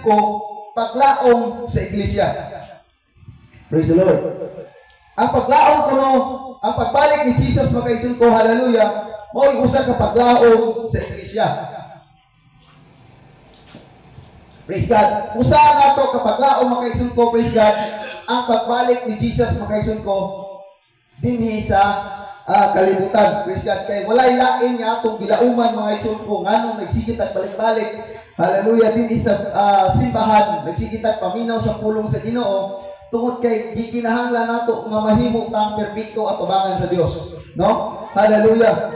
ko paglaom sa iglesia. Praise the Lord. Ang paglaom ko no, ang pagbalik ni Jesus makaigsoon ko, hallelujah, mao usa ka paglaom sa iglesia. Praise God. Usa nga to ka paglaom makaigsoon ko, praise God, ang pagbalik ni Jesus makaigsoon ko dinhi sa kalibutan. Praise God. Kay walay lain nga atong gilauman mga igsoon ko nganong nagsigit at balik-balik. Hallelujah, dinhi sa simbahan nagsigit at paminaw sa pulong sa Ginoo. Tungod kay gikinahanglan nato nga mahimo tang perpekto at tubangan sa Dios, no? Hallelujah.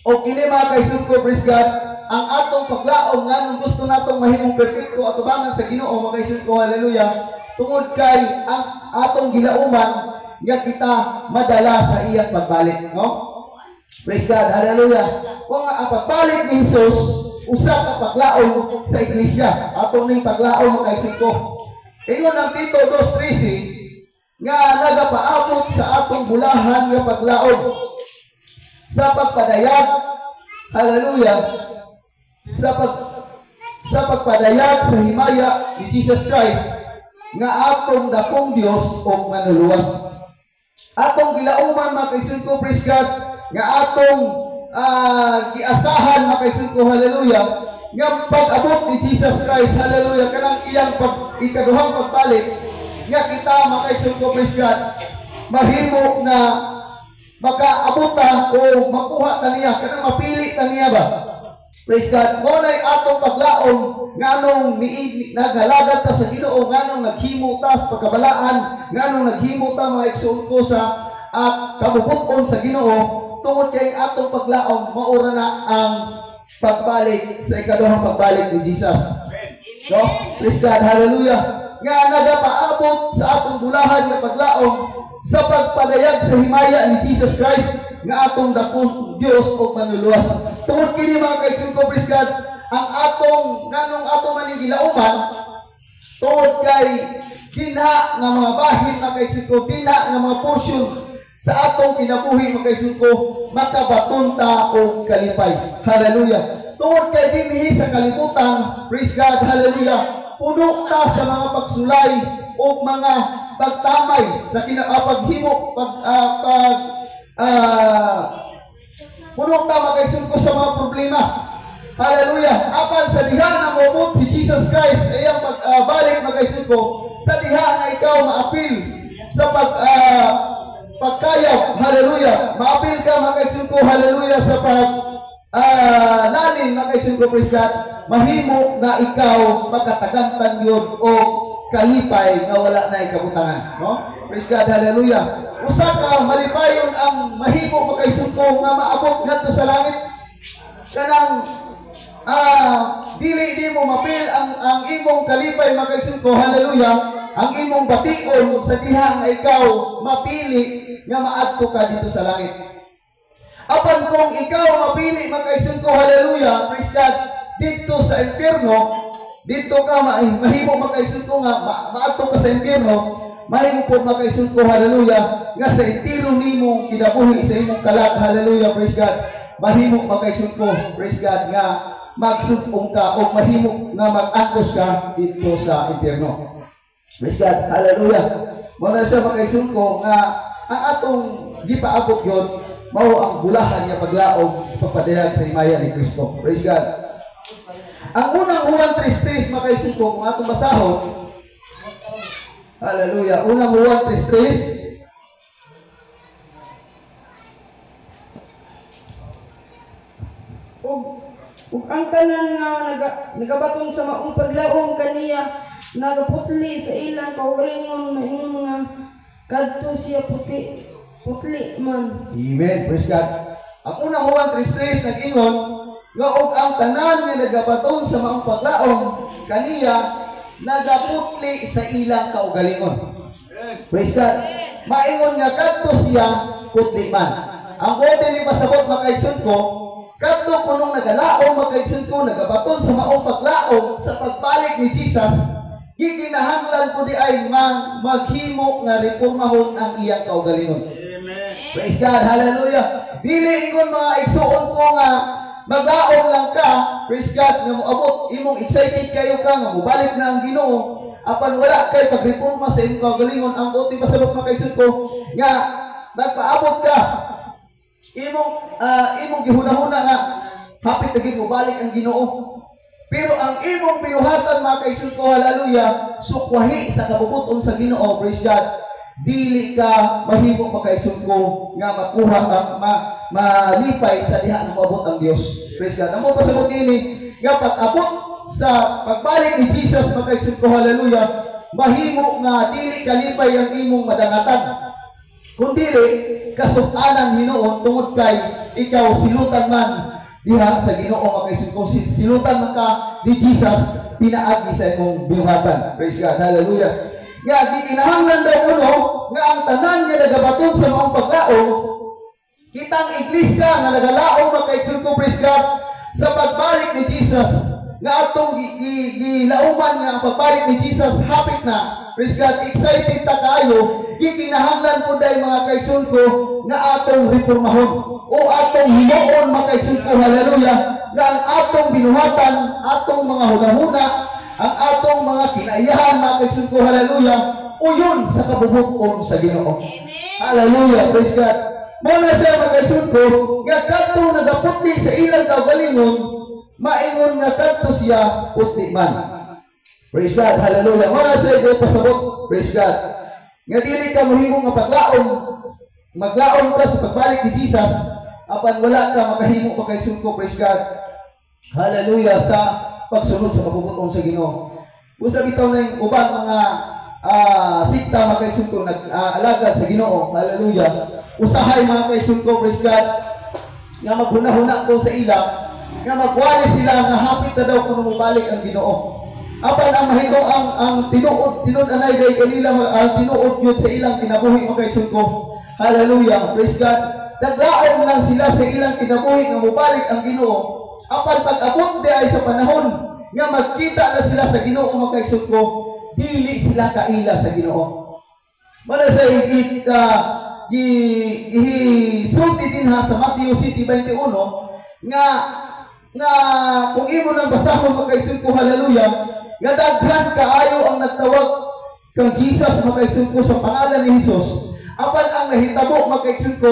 O kini mga kaigsoon ko, praise God, ang atong paglaom nganong gusto natong mahimong perpekto at tubangan sa Ginoo, mga kaigsoon ko, hallelujah. Tungod kay ang atong gilauman nga kita madala sa iyang pagbalik, no? Praise God, hallelujah. Kung ang pagbalik ni Jesus usa ka paglaom sa iglesia, atong ning paglaom mga kaigsoon ko. Ingon ang Tito 2:13 nga nagapaabot sa atong bulahan nga paglaom sa pagpadayag, hallelujah, sa pagpadayag sa himaya ni Jesus Christ nga atong dakong Dios o manuluwas. Atong gilauman mga kaigsoon ko, praise God, nga atong giasahan mga kaigsoon ko, hallelujah, nga pag-abot ni Jesus Christ, hallelujah, kanang iyang ikaduhang pagbalik, nga kita mga kaigsoon ko, praise God, mahimo na makaabot ta o makuha ta niya, kanang mapili ta niya ba? Praise God. Mo nay atong paglaom nganong nagalagat ta sa Ginoo, nganong naghimo ta sa pagkabalaan, nganong naghimo ta mga igsoon ko sa kabubuton sa Ginoo, tungod kay atong paglaom maura na ang pagbalik sa ikaduhang pagbalik ni Jesus. No? Praise God, hallelujah. Nga nagapaabot sa atong bulahan nga paglaom sa pagpadayag sa himaya ni Jesus Christ nga atong dakong Dios o manluluwas. Tungod kini mga kaigsoon ko, praise God, ang atong nganong atong maningilauman tungod kay dinha nga mga bahin mga kaigsoon ko, dinha nga mga portion sa atong kinabuhi mga kaigsoon ko, makabaton ta og kalipay. Hallelujah. Tungod kay dinhi sa kalibutan, praise God, hallelujah, puno ta sa mga pagsulay o mga pagtamay sa paghimo puno ta mga kaigsoon ko sa mga problema. Hallelujah. Apan sa diha na moabot si Jesus Christ ayang balik mga kaigsoon ko, sa diha nga ikaw maapil sa pagkayab, hallelujah, maapil ka mga kaigsoon ko, hallelujah, sa lalim mga kaigsoon ko, praise God, mahimo na ikaw magkatagantan yun o kalipay nga wala na ikabutangan, no? Praise God, hallelujah. Usa ka malipayon ang mahimo mga kaigsoon ko nga maabot ngadto sa langit, kanang dili di mo mapil ang imong kalipay mga kaigsoon ko, hallelujah, ang imong bation sa diha nga ikaw mapili nga maadto ka dito sa langit. Apan kung ikaw mapili mga kaigsoon ko, hallelujah, praise God, dito sa impyerno, dito ka mahimo mga kaigsoon ko nga maadto ka sa impyerno, mahimo po mga kaigsoon ko, hallelujah, nga sa itiro nimo kinabuhi sa imong kalag, hallelujah, praise God, mahimo mga kaigsoon ko, praise God, nga magsugong ka o mahimo nga mag-antos ka dito sa impyerno. Praise God, hallelujah. Muna siya mga kaigsoon ko nga ang atong gipaabot yon mao ang bulahan nga paglaom pagpadayag sa himaya ni Kristo. Praise God. Ang unang Juan 3:3 mga kaigsoon ko, kung atong basahon, hallelujah, unang Juan 3:3, ug ang tanan nga nagabaton sa maong paglaom kaniya nagaputli sa ilang kaugalingon maingon nga kadto siya putli man. Amen. Praise God. Ang unang Juan 3:3 nag-ingon nga og ang tanan nga nagabaton sa maong paglaom kaniya nagaputli sa ilang kaugalingon. Praise God. Maingon nga kadto siya putli man. Ang bote ni pasabot mga kaigsoon ko, kadto kunong nagalaom mga kaigsoon ko, nagabaton sa maong paglaom sa pagbalik ni Jesus, gikinahanglan ko di ay maghimo nga reformahon ang iyang kaugalingon. Amen. Praise God, hallelujah. Dili ingon mga igsuon ko nga maglaom lang ka, praise God, nga moabot, imong excited kayo ka, nga mobalik na ang Ginoo, apan wala kay pagreforma sa imong kagalingon, ang buti pasabot makaisod ko, nga nagpaabot ka, imong gihuna-huna nga, hapit na mo balik ang Ginoo. Pero ang imong pinuhatan mga kaisod ko, hallelujah, sukwahi sa kabubuton sa Ginoo, praise God, dili ka mahimo makaisod ko nga makuha malipay sa diha ng maabot ang Dios. Praise God. Amo pasabot ini nga pag-abot sa pagbalik ni Jesus makaisod ko, hallelujah, mahimo nga dili kalipay ang imong madangatan. Kundili kasub-anan hinuon tungod kay ikaw silutan man diha sa Ginoo makaisod ko, silutan man ka ni Jesus pinaagi sa imong binuhatan. Praise God. Hallelujah. Nga gikinahanglan daw kuno nga ang tanan nga nagabaton sa maong paglaom, kitang iglesia nga nagalaom makaigsoon ko, praise God, sa pagbalik ni Jesus, nga atong gilauman nga ang pagbalik ni Jesus hapit na, praise God, excited ta kayo, gikinahanglan po dahil mga kaigsoon ko nga atong reformahon o atong hinuon makaigsoon ko, hallelujah, nga ang atong binuhatan, atong mga hunahuna, ang atong mga kinaiyahan, mga kaigsoon ko, hallelujah, uyon sa kabubuton sa Ginoo. Hallelujah, praise God. Muna siya mga kaigsoon ko, nga kadtong nagaputli sa ilang kaugalingon, maingon nga kadto siya putli man. Praise God, hallelujah. Muna siya ito pasabot, praise God. Nga dili ka mohimo nga maglaom ka sa pagbalik ni Jesus, apan wala ka makahimo mga kaigsoon ko, praise God. Hallelujah, sa pagsunod sa kabubuton sa Ginoo. Usa bitaw na yung ubang mga sikta mga kaigsoon ko nag-alagad sa Ginoo. Hallelujah. Usahay mga kaigsoon ko, praise God, nga maghuna-huna ko sa ila, nga magwali sila nga hapit na daw kung mabalik ang Ginoo. Apan ang mahito ang tinuod anay day kanila ang tinuod yun sa ilang kinabuhi mga kaigsoon ko. Hallelujah. Praise God. Naglaom lang sila sa ilang kinabuhi nga mabalik ang Ginoo. Apan pag-abot di ay sa panahon nga magkita na sila sa Ginoo mga kaigsoon ko, dili sila kaila sa Ginoo. Muna sa gisulti din ha sa Matthew 7:21 nga kung imo nang basahon mga kaigsoon ko, hallelujah, nga daghan kaayo ang nagtawag kang Jesus mga kaigsoon ko sa pangalan ni Jesus. Apan ang nahitabo mga kaigsoon ko,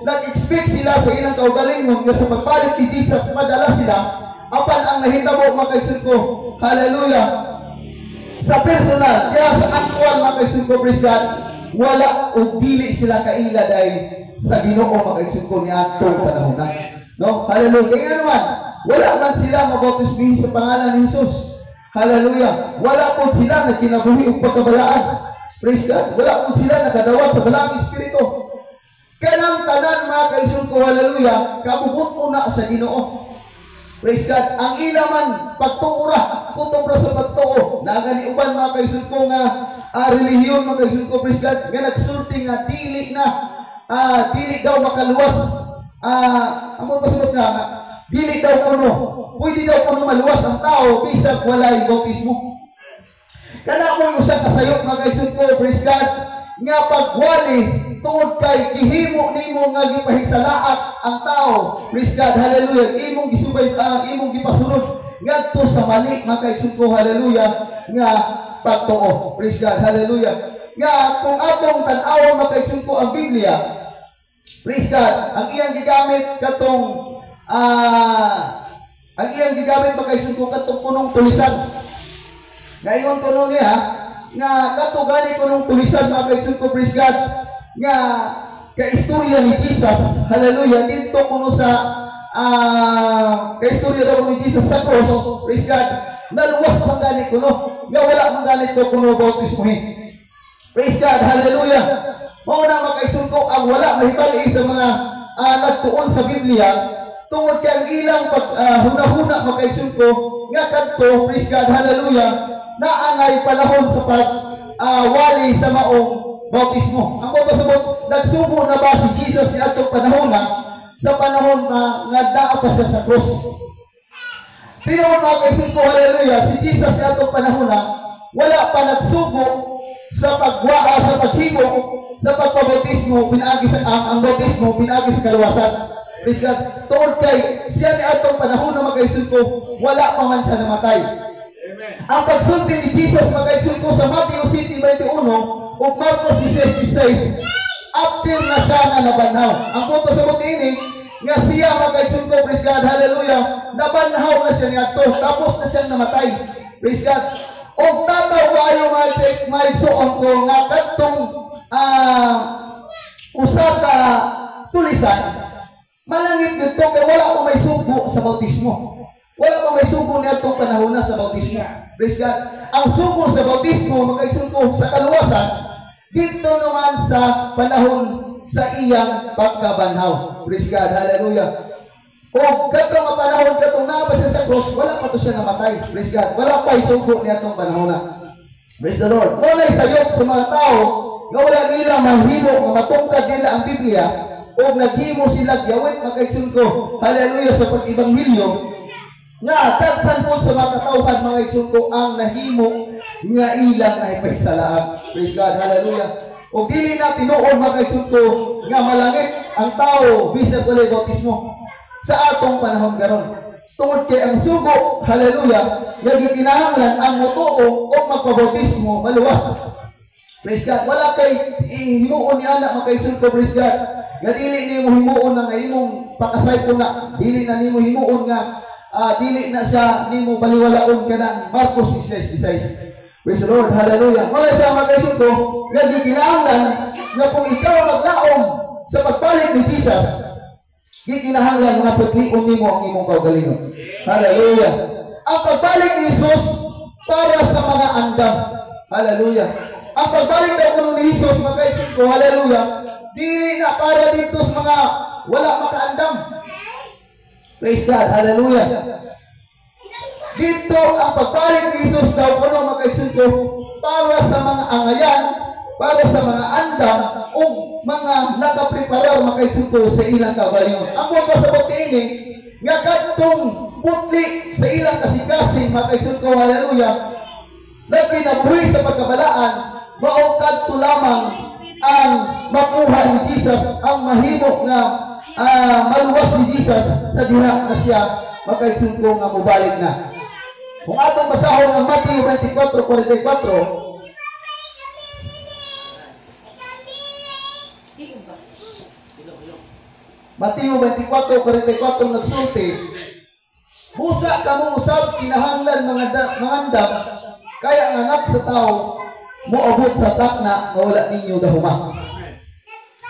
nag-expect sila sa ilang kaugalingon nga sa pagbalik ni Jesus madala sila. Apan ang nahitabo mga kaigsoon ko, hallelujah, sa personal, kaya sa actual mga kaigsoon ko, praise God, wala o dili sila kaila dahil sa Ginoo mga kaigsoon ko ni atong panahon na. No? Hallelujah. Kaya naman, wala man sila mabautismihin sa pangalan ni Jesus. Hallelujah. Wala po sila na kinabuhi o pagkabalaan. Praise God. Wala po sila nakadawat sa balang espiritu. Kanang tanan mga kaigsoon ko, hallelujah, kabubuton na sa Ginoo. Praise God. Ang ilaman pagtuura, kutubra sa pagtuo. Nagani uban mga kaigsoon ko nga relihiyon mga kaigsoon ko, praise God, nga nagsulti nga dili daw makaluwas. Amo pasabot nga dili daw kuno. Pwede daw kuno maluwas ang tao bisag walay bautismo. Kana mo usa kasayop mga kaigsoon ko, praise God, nga pagwali tungod kay gihimo nimo nga gipahigsalaat ang tao, praise God, hallelujah, imong gisubay imong gipasunod ngadto sa mali mga kaigsoon ko, hallelujah, nga pagtuo, praise God, hallelujah. Nga kung atong tan-awon mga kaigsoon ko ang Biblia, praise God, ang iyang gigamit katong mga kaigsoon ko katong punong tulisan. Ngayon ko nun niya, nga katugani ko nung tulisan mga kaigsoon ko, praise God, nga kaistorya ni Jesus, hallelujah, dito kuno sa kaistorya daw ni Jesus sa cross, praise God, naluwas man ganit kuno, nga wala man ganit ko kuno bautismuhin. Praise God, hallelujah. Mao na mga kaigsoon ko, ang wala mahitali sa mga nagtuon sa Biblia, tungod kay ang ilang huna-huna mga kaigsoon ko, nga kadto, praise God, hallelujah, naangay panahon sa wali sa maong bautismo. Ang pasabot, nagsubo na ba si Jesus ni atong panahon sa panahon nga naa pa siya sa cross. Tinuod mga kaigsoon ko, hallelujah, si Jesus ni atong panahon wala pa nagsubo sa paghimo sa pagpabautismo pinaagi sa ang bautismo pinaagi sa kaluwasan. Praise God. Tungod kay siya ni atong panahon na magkaisod ko, wala pa man siya namatay. Amen. Ang pagsulti ni Jesus magkaisod ko sa Matthew 7:21 o Marcos 16:16, after na siya nga nabanhaw. Ang punto sa buti ini, nga siya magkaisod ko, praise God, hallelujah, nabanhaw na siya ni ato, tapos na siyang namatay. Praise God. O tataw kayo mga igsoon ko nga katong usa ka tulisan, malangit dito kay wala pa may sugo sa bautismo. Wala pa may sugo niya itong panahon na sa bautismo. Praise God. Ang sugo sa bautismo, magkaigsugo sa kaluwasan, dito naman sa panahon sa iyang pagkabanhaw. Praise God. Hallelujah. O katong nga panahon, katong nabasa sa cross, wala pa to siya namatay. Praise God. Wala pa isugo niya itong panahon na. Praise the Lord. Muna isayop sa mga tao, nga wala nila mahimo, nga matungkad nila ang Biblia, o naghimo sila gawit makaigsun ko, hallelujah, sa pag-ibanghilyo, nga daghan po sa mga katawhan mga igsun ko ang nahimo nga ilang na ipahisalaan. Praise God, hallelujah. O dili na tinuod mga igsun ko nga malangit ang tao bisag walay bautismo sa atong panahon karon. Tungod kay ang sugo, hallelujah, nga gikinahanglan ang motuo o magpabautismo maluwas. Praise God. Wala kay himuon ni anak makaigsun ko, praise God. Nga dili nimo himuon nga imong pakasay ko na, dili na nimo himuon nga dili na siya nimo baliwalaon ka ng Marcos 16:16. Praise the Lord, hallelujah. Wala siya makaigsun ko, nga gikinahanglan nga kung ikaw maglaom sa pagbalik ni Jesus, gikinahanglan nga putlion nimo ang imong kaugalingon. Hallelujah. Ang pagbalik ni Jesus para sa mga andam. Hallelujah. Ang pagbalik daw kuno ni Jesus, makaigsun ko, hallelujah, dili na para dito sa mga wala makaandam. Praise God, hallelujah. Dito ang pagbalik ni Jesus daw kuno, makaigsun ko, para sa mga angayan, para sa mga andam, o mga nakapreparar, makaigsun ko, sa ilang kabayon. Ang mga sabot ini, nga katong putli sa ilang kasikasing, makaigsun ko, hallelujah, na pinabuhi sa pagkabalaan, maungkad to lamang ang makuha ni Jesus, ang mahimo nga maluwas ni Jesus sa diha na siya makaigsun ko nga mubalik na. Kung atong basahon ang Matthew 24:44, Matthew 24:44 nagsulti, busa kamo usab kinahanglan mga andam, kaya ang anak sa tao moabot sa takna nga wala ninyo dahuma.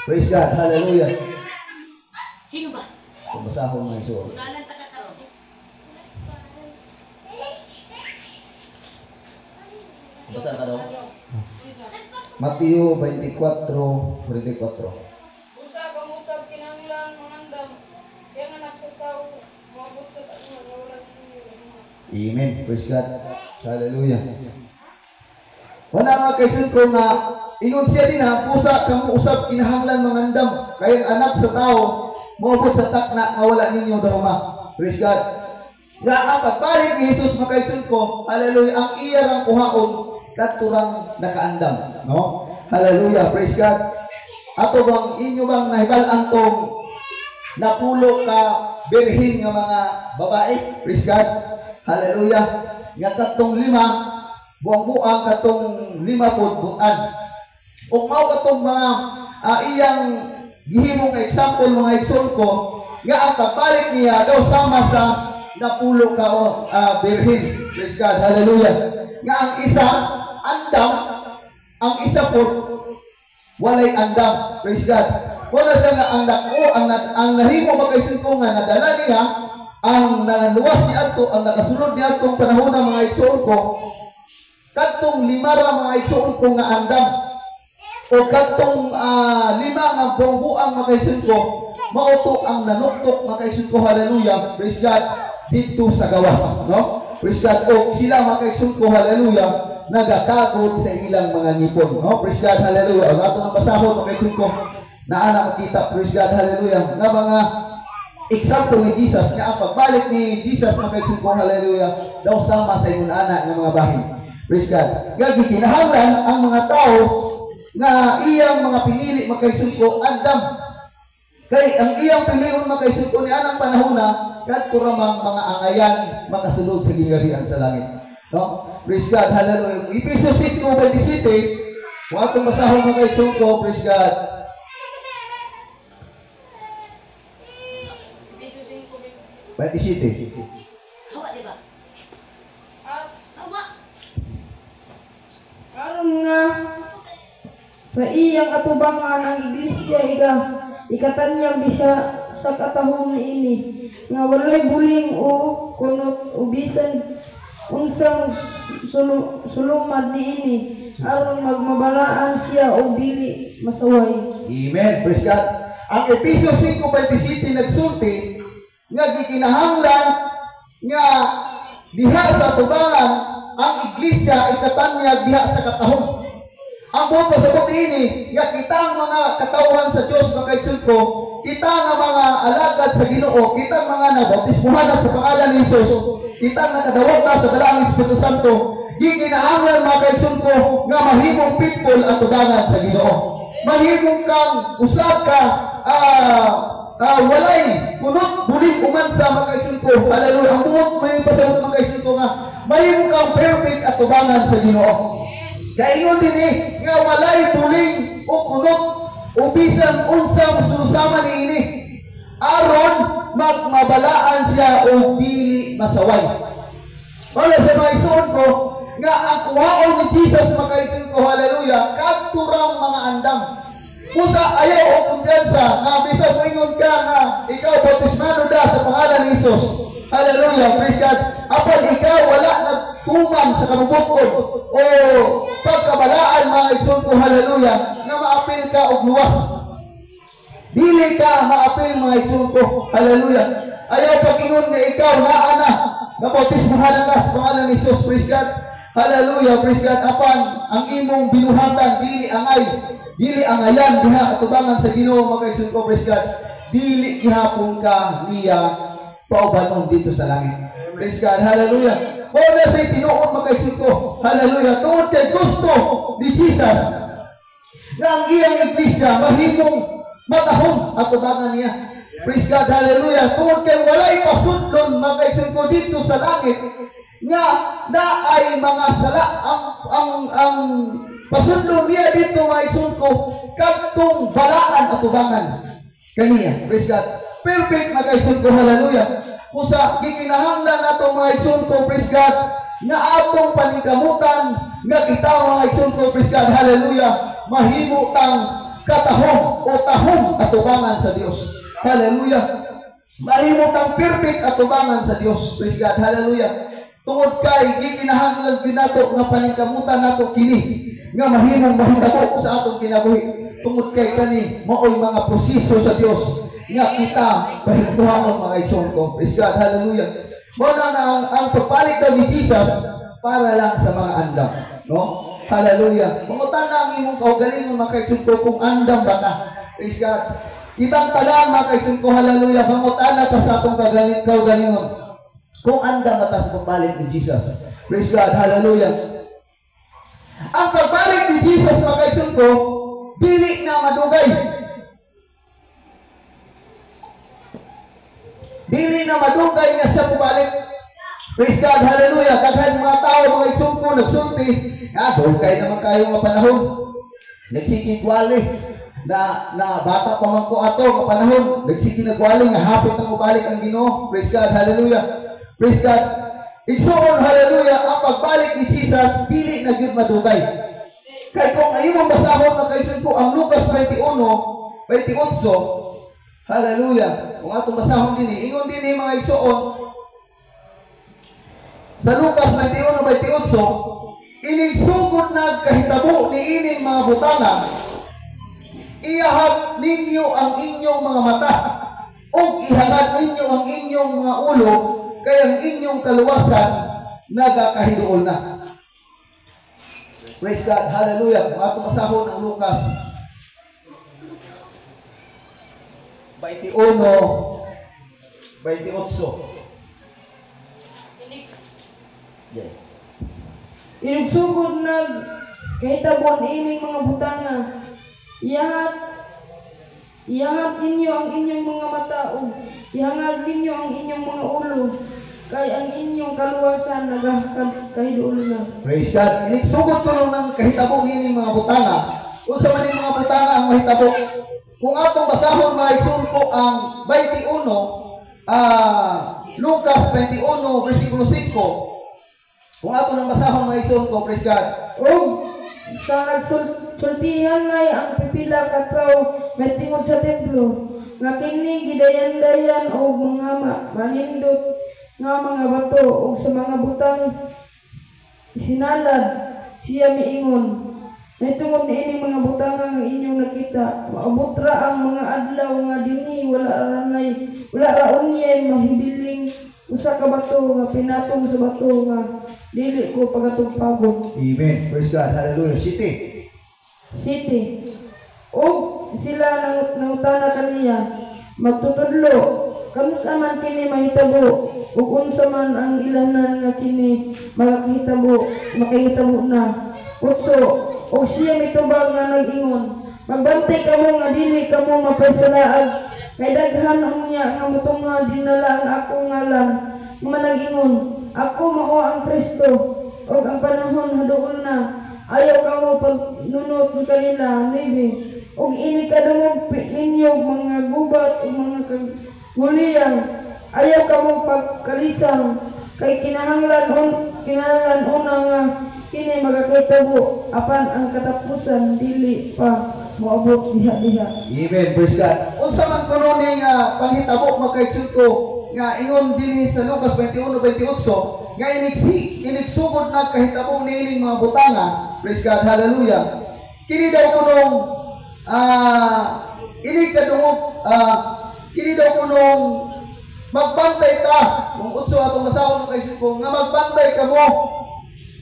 Praise God, hallelujah. Hino ba? Kung basahon nga iso. Unalan ta ka. Basa ka daw? Matthew 24:44. Usab ang usab kinahanglan mangandam, kaya ang anak sa tao moabot sa takna nga wala ninyo dahuma. Amen. Praise God. Hallelujah. Wala nga kaysun ko nga ingon siya din ha, pusa kamo usab kinahanglan mangandam, kaya ang anak sa tao moabot sa takna nga wala ninyo dahuma. Praise God. Nga ang pagbalik ni Jesus makaigsun ko, hallelujah, ang iya rang kuhaon katurang nakaandam, no? Hallelujah, praise God. Ato bang inyo bang nahibalan tong napulo ka birhin nga mga babae? Praise God. Hallelujah. Nga katong 5 buang-buang, katong 5 pod butan. Ug mao katong mga iyang gihimong example mga igsoon ko nga ang pagbalik niya daw sama sa napulo ka birhin. Praise God. Hallelujah. Nga ang isa andam, ang isa pod walay andam. Praise God. Wala siya nga ang dako, ang nahimo makaigsoon ko nga nadala niya, ang naluwas ni ato, ang nakasunod ni atong panahon ng mga igsoon ko, katong 5 mga igsoon ko nga andam, o katong 5 nga buang-buang makaigsoon ko, mauto ang nanuktok makaigsoon ko, hallelujah, praise God, dito sa gawas, no? Praise God. O sila makaigsoon ko, hallelujah, nagakagod sa ilang mga ngipon, no? Praise God, hallelujah. O ato ang basahon makaigsoon ko, naana makita, praise God, hallelujah, nga mga example ni Jesus, nga ang pagbalik ni Jesus makaigsoon ko, hallelujah, daw sama sa imong anak nga mga bahin. Praise God. Nga gikinahanglan ang mga tao nga iyang mga pinili makaigsoon ko andam, Kay ang iyang pilion makaisod ko ni anang panahon na kadto ramang mga angayan makasulod sa gingarian sa langit. No? Praise God. Hallelujah. Efesos 5:27, kung atong basahon makaisod ko, praise God. Efesos 5:27. 27. Hawa, di ba? Hawa. Aron nga sa iyang atubangan ang iglesia ikatanyag diha sa katahong ini nga walay buling o kunot o bisan unsang sulumad niini aron magmabalaan siya o dili masaway. Amen. Praise God. Ang Efesos 5:27 nagsulti nga gikinahanglan nga diha sa atubangan ang iglesia ikatanyag diha sa katahong. Ang buong pasabot ini, nga kita ang mga katauhan sa Diyos, makaigsoon ko, kita nga mga alagad sa Ginoo, kita ang mga nabautismuhan sa pangalan ni Jesus, kita ang nakadawat na sa dalang Espiritu Santo, gikinahanglan makaigsoon ko, nga mahimong people at tubangan sa Ginoo. Mahimong kang usab ka, walay, kunot, buling umansa makaigsoon ko. Hallelujah. Ang buong may pasabot makaigsoon ko nga, mahimong kang perfect at tubangan sa Ginoo. Gayon din nga walay buling o kunot o bisan unsang sulusama ni ini aron magmabalaan siya o dili masaway. Wala sa mga isuon ko nga ang kuhaon ni Jesus makaigsoon ko, hallelujah, kadturang mga andam. Kusa ayaw o kumpiyansa nga bisan moingon ka nga ikaw bautismado da sa pangalan ni Jesus. Hallelujah, praise God. Apan ikaw wala nagtuman sa kabubuton o pagkabalaan mga igsoon ko, hallelujah, nga maapil ka og luwas. Dili ka maapil mga igsoon ko, hallelujah. Ayaw pag-ingon nga ikaw naa na nabautismuhan ka sa pangalan ni Jesus, praise God. Hallelujah, praise God. Apan ang imong binuhatan dili angay, dili angayan diha atubangan sa Ginoo mga igsoon ko, praise God. Dili gihapon ka niya paubanon dito sa langit. Praise God. Hallelujah. Wala sa tinuod makaisip ko. Hallelujah. Tungod kay gusto ni Jesus na ang iyang iglesia mahimong matahong at tubangan niya. Praise God. Hallelujah. Tungod kay walay pasudlon makaisip ko dito sa langit nga naay mga sala ang pasudlon niya dito makaisip ko kadtong balaan at tubangan kaniya. Praise God. Perfect na kaigsoon ko, hallelujah. Kusa gikinahanglan nato mga igsoon ko, praise God, nga atong paningkamutan nga kita mga igsoon ko, praise God, hallelujah, mahimo tang katahom o tahom atubangan sa Dios. Hallelujah. Mahimo tang perfect atubangan sa Dios. Praise God, hallelujah. Tungod kay gikinahanglan binato nga paningkamutan nato kini nga mahimong mahitabo sa atong kinabuhi. Tungod kay kani maoy mga proseso sa Dios nga kita pahintuhaon mga igsoon ko. Praise God, hallelujah. Muna na ang pagpalit daw ni Jesus para lang sa mga andam, no? Hallelujah. Mangutan na ang imong kaugalingon mga igsoon ko kung andam ba ka. Praise God. Kitang talang mga igsoon ko, hallelujah. Mangutan na ta sa atong kaugalingon kung andam ba ta sa pagpalit ni Jesus. Praise God, hallelujah. Ang pagbalik ni Jesus mga igsoon ko, dili na madugay. Dili na madugay nga siya pabalik. Praise God, hallelujah. Daghan mga tao, mga igsoon ko, nagsulti. Dugay naman kayo nga panahon. Nagsigi gwali. Na bata pa man ko ato nga panahon. Nagsigi na gwali nga hapit na mabalik ang Ginoo. Praise God, hallelujah. Praise God. Igsoon, hallelujah. Ang pagbalik ni Jesus, dili na gyud madugay. Kay kung ayo mong basahon na kaigsoon ko ang Lucas 21:28, hallelujah. Kung atong basahon din ingon din mga igsoon sa Lucas 21:28, inigsugod na kahitabo ni ining mga butana, iyahat ninyo ang inyong mga mata ug ihangad ninyo ang inyong mga ulo kay ang inyong kaluwasan nagakahiduol na. Praise God, hallelujah. Kung atong basahon ang Lucas 21:28. Yeah. Inugsugod na kahitabon ining mga butana. Iyahat Ihangad ninyo ang inyong mga mata ug ihangad ninyo ang inyong mga ulo kay ang inyong kaluwasan nagakahiduol na. Praise God. Inigsugod ko nung ng kahitabo nini mga butanga. Unsa man yung mga butanga ang mahitabo. Kung atong basahon maigsoon ko ang 21, Lucas 21 versikulo 5. Kung atong nang basahon maigsoon ko, praise God. O sa nagsultihan nay ang pipila ka tawo may tingod sa templo nga kini gidayan-dayan og mga manindot nga mga bato ug sa mga butang hinalad siya miingon. Nitungod niini mga butang nga inyong nakita maabot ra ang mga adlaw nga dinhi wala ra unyay mahibiling usa ka bato nga pinatong sa bato nga dili ko pagatugpagon. Amen. Praise God. Hallelujah. City. O sila nangutana kaniya magtutudlo kamusta man kini mahitabo ug unsa man ang ilanan nga kini makahitabo na. Utso o siya mitubag nga nag-ingon magbantay kamo nga dili kamo mapasalaag kay daghan ang niya nga mutunga dinala ang akong ngalan nga nag-ingon ako mao ang Kristo ug ang panahon haduol na ayaw kamo pagnunot kanila nibi ug ini kadungog ninyo mga gubat ug mga kaguliyang ayaw kamo pagkalisang kay kinahanglan una nga kini magakitabo apan ang katapusan dili pa moabot diha-diha. Amen. Praise God. Unsa man kuno ni nga panghitabo makaigsoon ko nga ingon dinhi sa Lucas 21:28 nga inigsugod na kahitabo niining mga butanga. Praise God. Hallelujah. Kini daw kunong kini daw kunong magbantay ta kung utso atong basahon kay ko nga magbantay kamo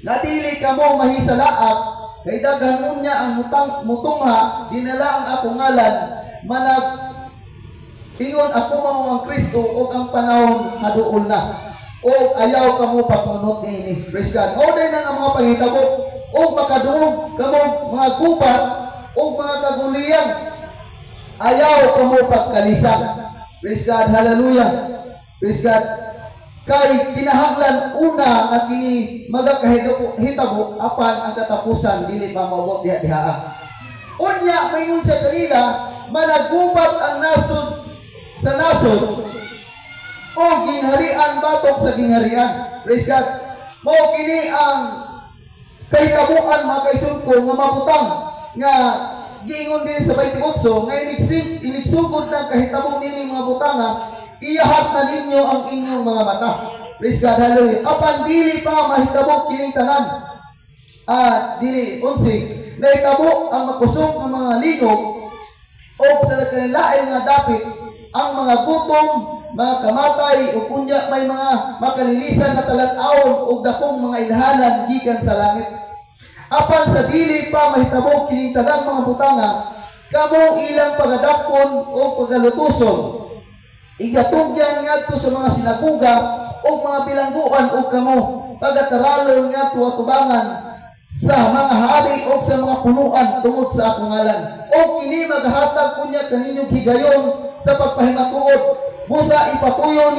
nga dili kamo mahisalaat kay daghan unya ang mutungha dinala ang akong ngalan manag ingon ako mao ang Kristo ug ang panahon haduol na ug ayaw kamo pagnunot niini. Praise God. O day na nga mga panghitabo ug makadungog kamo mga gubat ug mga kaguliyan ayaw kamo pagkalisang. Praise God. Hallelujah. Praise God. Kay kinahanglan una nga kini magakahitabo apan ang katapusan dili pa maabot diha-diha. Unya mayngon sa kanila managubat ang nasod sa nasod o gingharian batok sa gingharian. Praise God. Mao kini ang kahitabuan mga kaigsoon ko nga mabutang nga giingon din sa 28 nga inigsugod ng kahitabo nini mga butanga iyahat na ninyo ang inyong mga mata. Praise God. Hallelujah. Apan dili pa mahitabo kining tanan. Dili unsig nahitabo ang makusog ng mga linog o sa kanilain nga dapit ang mga gutom, mga kamatay o kunya may mga makalilisan na talan-awon o dakong mga ilhanan gikan sa langit. Apan sa dili pa mahitabo kining tanang mga butanga kamo ilang pagadakpon o pagalutuson igatugyan ngadto sa mga sinaguga o mga bilangguan o kamo pagataralon ngadto atubangan sa mga hari o sa mga punuan tungod sa akong ngalan o kini maghatag kunya kaninyong higayon sa pagpahimatuod busa ipatuyo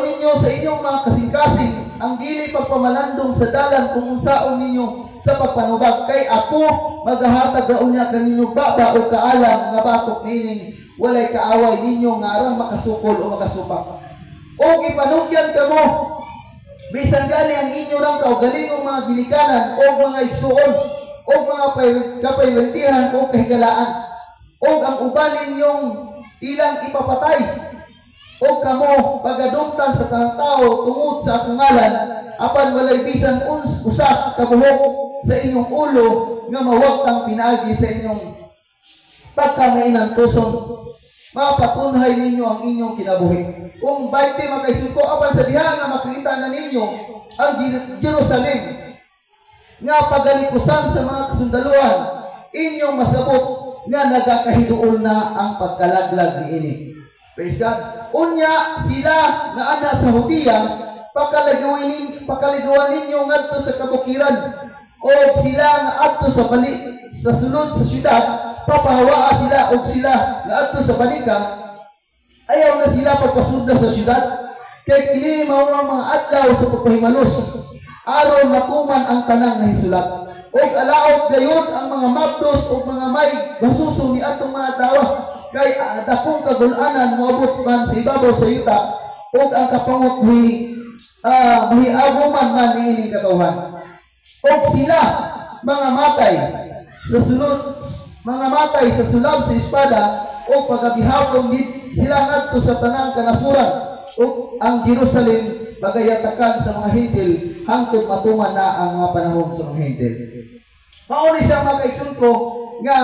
ninyo sa inyong mga kasing-kasing ang dili pagpamalandong sa dalan kung unsaon ninyo sa pagpanubag kay ako maghahatag unya kaninyong baba o kaalam nga batok nining walay kaaway ninyo nga aron makasukol o makasupak o ipanugyan kamo bisan gani ang inyo rang kaugalingong mga ginikanan o mga igsuon o mga kapaylentihan o kahigalaan o ang uban ninyong ilang ipapatay o kamo pagadumtan sa tanang tao tungod sa akong ngalan apan walay bisan usa kabuhok sa inyong ulo nga mawagtang pinaagi sa inyong pagkamainang tuson mapatunhay ninyo ang inyong kinabuhi. Kung 20 makaisuko apan sa diha nga makita na ninyo ang Jerusalem nga pagalikusan sa mga kasundaluhan inyong masabot nga nagakahiduol na ang pagkalaglag niini. Praise God. Unya sila nga ana sa Hudiya pakaliguan ninyo ngadto sa kabukiran o sila nga adto sa balik sa sulod sa syudad, papahawaa sila o sila nga adto sa balika, ayaw na sila pagpasunda sa syudad. Kay kini mao ang mga adlaw sa pagpahimalos aron matuman ang tanang nahisulat. Og alaot gayon ang mga mabdos o mga may basuso ni atong mga tawa, kay dakong kagul-anan moabot man sa ibabaw sa yuta, og ang kapangot mahiaguman man niining katawhan. Og sila mga matay sa sulab sa espada, o pagabihapon sila ngadto sa tanang kanasuran, o ang Jerusalem bagayatakan sa mga hintil hangtod matuman na ang mga panahon sa mga hintil. Mauni siya mga kaigsoon ko nga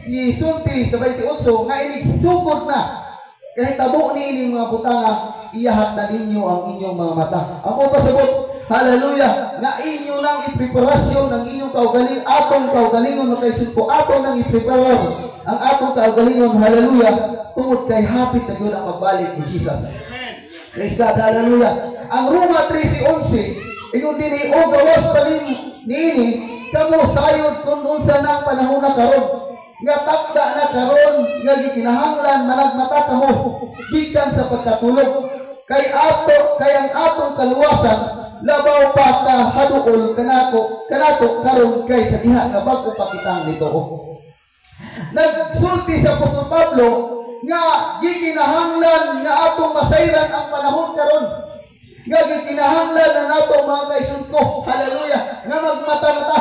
gisulti sa 28 nga inigsugod na kahit tabo ni mga butanga, iyahat na ninyo ang inyong mga mata. Ako pasabot, hallelujah, nga inyo nang ipreparasyon ang inyong kaugaling, atong kaugalingon mga kaigsoon ko, atong nang ipreparar ang atong kaugalingon, hallelujah, tungod kay hapit na yun ang pagbalik ni Jesus. Praise God, hallelujah. Ang Roma 13:11, ingon din o gawas pa niini, kamo sayod kung unsa nang panahon na karon. Nga takda na karon, nga gikinahanglan managmata kamo, gikan sa pagkatulog. Kay ang atong kaluwasan, labaw pa ka haduol kanato karon kay sa diha nga bago pa kitang nito. Nagsulti sa Apostol Pablo nga gikinahanglan nga atong masayran ang panahon karon, nga gikinahanglan na nato mga kaigsoon ko, hallelujah, nga magmata na ta,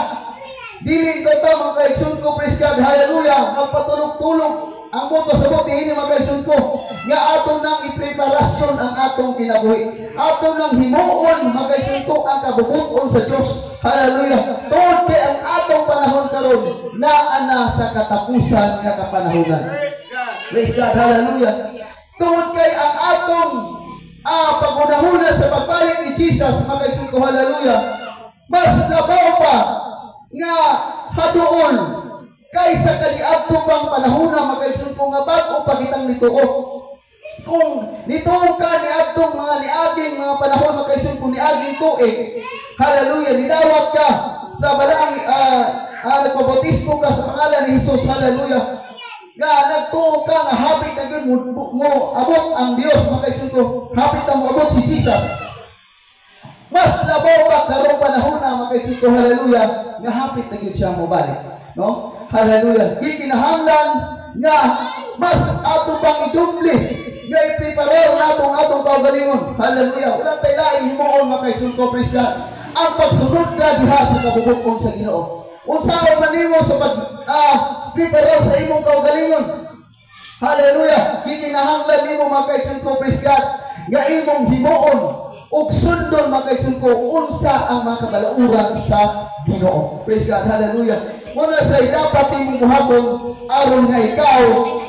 dili ta mga kaigsoon ko, praise God, hallelujah, magpatulog-tulog ang buot pasabot ini mga kaigsoon ko, nga atong nang ipreparasyon ang atong kinabuhi, atong nang himuon mga kaigsoon ko ang kabubuton sa Dios, hallelujah, tungod kay ang atong panahon karon naa na sa katapusan nga kapanahonan. Praise God, hallelujah. Tungod kay ang atong pag-unahuna sa pagbalik ni Jesus, mga kaigsoon ko, hallelujah, mas labaw pa nga haduol kaysa kaniadto pang panahuna, mga kaigsoon ko, nga bago pa kitang nituo. Kung nituo ka ni atong mga niaging mga panahon, mga kaigsoon ko, niaging tuig, hallelujah, nidawat ka sa balaang nagpabautismo ka sa pangalan ni Jesus, hallelujah, nga nagtuo ka nga hapit na yun mo abot ang Dios, mga kaigsoon ko, hapit na mo abot si Jesus. Mas labaw pa karong panahon na, mga kaigsoon ko, hallelujah, nga hapit na yun siya mo balik, no? Hallelujah. Gikinahanglan nga mas ato pang idumli nga ipreparar natong atong kaugalingon, hallelujah. Wala tayo laing himuon, mga kaigsoon ko, praise God, ang pagsunod ka diha sa kabubuton sa Ginoo. Unsaon man nimo sa pag-prepare sa imong kaugalingon, hallelujah, gikinahanglan nimo mga kaigsoon ko, praise God, nga imong himuon ug sundon mga kaigsoon ko unsa ang mga kabalauran sa Ginoo. Praise God, hallelujah. Muna sa dapat imong buhaton aron nga ikaw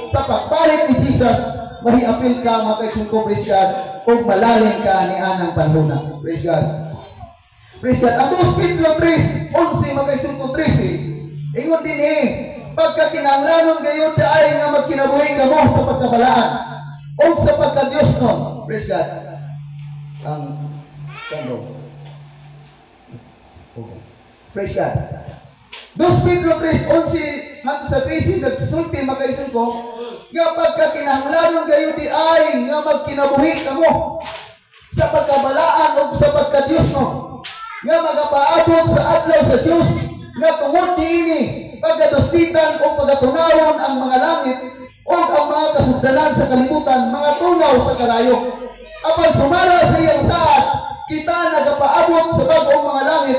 sa pagbalik ni Jesus mahiapil ka, mga kaigsoon ko, praise God, ug malalim ka ni anang panahon. Praise God. Praise God. Ang 2 Pedro 3:11, mga kaigsoon ko, 13, ingon din pagkakinahanglanon gayon ay nga magkinabuhi kamo sa pagkabalaan o sa pagka-Diyos nun. Praise God. Ang kando. Praise God. 2 Pedro 3:11 hangtod sa 13, nagsulti, mga kaigsoon ko, nga pagkakinahanglanon gayon ay nga magkinabuhi kamo sa pagkabalaan o sa pagka-Diyos nun, nga magapaabot sa adlaw sa Dios, nga tungod niini pagkaduslitan o pagatunawon ang mga langit o ang mga kasugdanan sa kalibutan, mga tunaw sa kalayo. Apan sumara sa iyang saad, kita nagapaabot sa bagong mga langit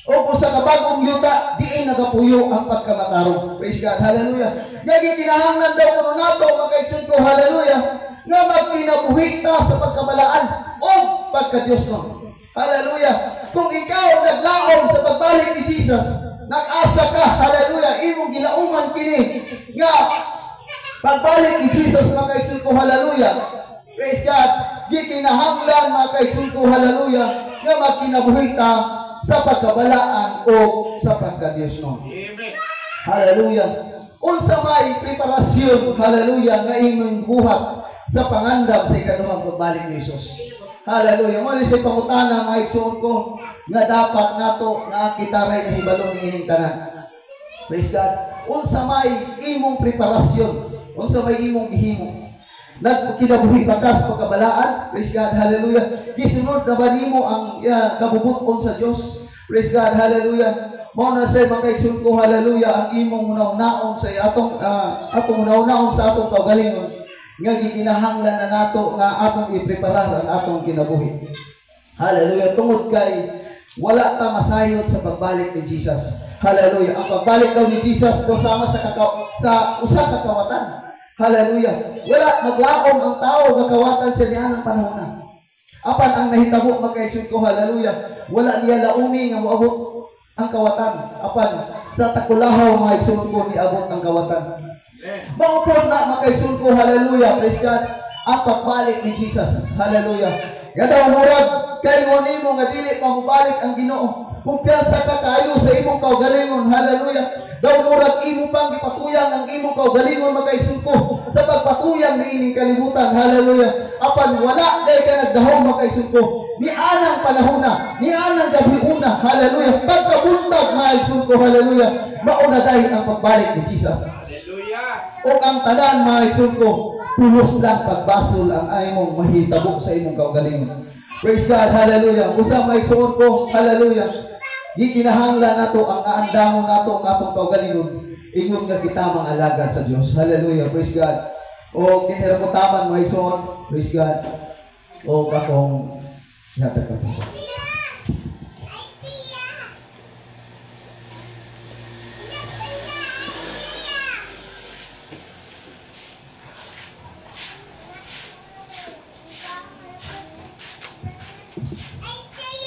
o sa kabagong yuta, diin nagapuyo ang pagkamatarong. Praise God, hallelujah. Nga kinahanglan daw kuno nato, mga kaigsoon ko, hallelujah, nga magkinabuhi ta sa pagkabalaan o pagka-Dios mo. Hallelujah. Kung ikaw naglaom sa pagbalik ni Jesus, nag-asa ka, hallelujah, imong gilauman kini nga pagbalik ni Jesus, mga kaigsoon ko, hallelujah. Praise God. Gikinahanglan, mga kaigsoon ko, hallelujah, nga magkinabuhi ta sa pagkabalaan o sa pagka-Dios no. Amen. Hallelujah. Unsa may preparasyon, hallelujah, nga imong buhat sa pangandam sa ikaduhang pagbalik ni Jesus. Hallelujah. Mo ni sa pangutana mga igsoon ko nga dapat nato nga kita ray nahibalo ni ining tanan. Praise God. Unsa may imong preparasyon, unsa may imong gihimo. Nagkinabuhi bakas pagkabalaan. Praise God. Hallelujah. Gisunod na ba nimo ang kabubuton sa Dios? Praise God. Hallelujah. Mao na say mga igsoon ko, hallelujah, ang imong unaw-naon sa atong unaw-naon sa atong kaugalingon. Nga gikinahanglan na nato nga atong ipreparar ang atong kinabuhi. Hallelujah. Tungod kay wala ta masayod sa pagbalik ni Jesus. Hallelujah. Ang pagbalik daw ni Jesus daw sama sa usa ka kawatan. Hallelujah. Wala maglaom ang tao nga kawatan sa niya ng panahon na. Apan ang nahitabo magkaisod ko, hallelujah. Wala niya laumi nga moabot ang kawatan. Apan sa takulahaw mga isod ko ni abot ang kawatan. Maupod na makaisod ko, hallelujah, praise God, ang pagbalik ni Jesus, hallelujah. Yadaw murag, kay mo nimo nga dili pa mubalik ang Ginoo. Kumpiyansa ka kayo sa imong kaugalingon, hallelujah. Daw murag imo pang gipatuyang ang imong kaugalingon makaisod ko sa pagpatuyang ni ining kalibutan, hallelujah. Apan wala day ka nagdahom makaisod ko. Ni anang panahona, ni anang gabiuna, hallelujah. Pagkabuntag makaisod ko, hallelujah. Mauna dahil ang pagbalik ni Jesus. O ang tanan mga igsoon ko, pulos lang pagbasol ang imong mahitabo sa imong kaugalingon. Praise God, hallelujah. Usa mga igsoon ko, hallelujah. Gikinahanglan nato ang naandamon nato ang atong kaugalingon. Ingon nga kita mga alagad sa Dios. Hallelujah, praise God. O kinahanglan mga igsoon, praise God. O kakong natagpapan.